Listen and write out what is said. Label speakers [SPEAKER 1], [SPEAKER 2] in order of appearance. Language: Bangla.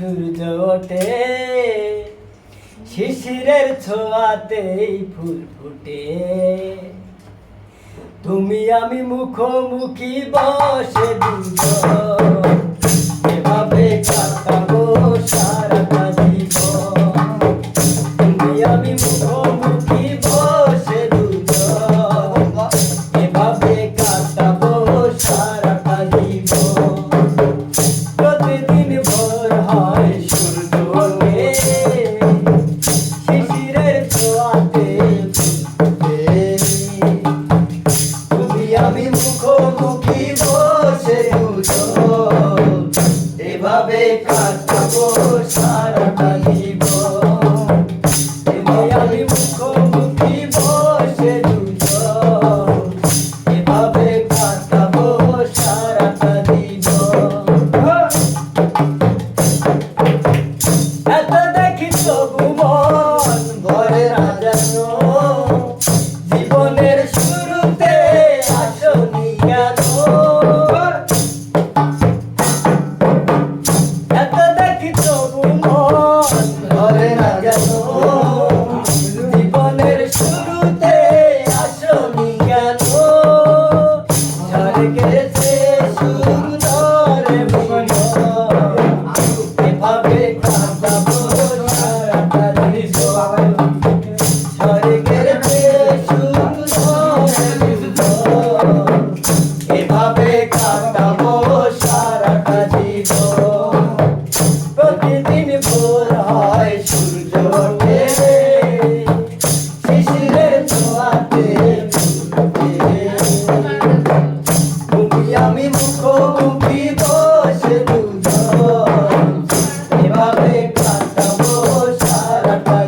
[SPEAKER 1] সূর্য ওঠে, শিশিরের ছোঁয়াতেই ফুল ফুটে। তুমি আমি মুখোমুখি বসে দুজন, এভাবে কাটাবো সারাটা জীবন। তুমি আমি মুখোমুখি বসে দুজন, এভাবে কাটাবো সারাটা জীবন। প্রতিদিন ভোর হয় সূর্য ওঠে, শিশিরের ছোঁয়াতে তুমি আমি মুখোমুখি বসে দুজন, এভাবে কাটাবো সারাটা জীবন। তুমি আমি মুখোমুখি বসে দুজন, এভাবে কাটাবো সারাটা জীবন। এত দেখি তবু মন ভরে না যেন, জীবনের শুরুতে আসনি কেন। এত দেখি তবু মন ভরে না যেন, জীবনের শুরুতে আসনি কেন। ঝরে গেছে সুন্দর মিলন, এভাবে কাটাবো সারাটা জীবন। ঝরে গেছে সুন্দর মিলন, এভাবে কাটাবো সারাটা জীবন। প্রতিদিন ভোর হয় সূর্য ওঠে, শিশিরের ছোঁয়াতে তুমি আমি মুখোমুখি বসে দুজন, এভাবে কাটাবো সারাটা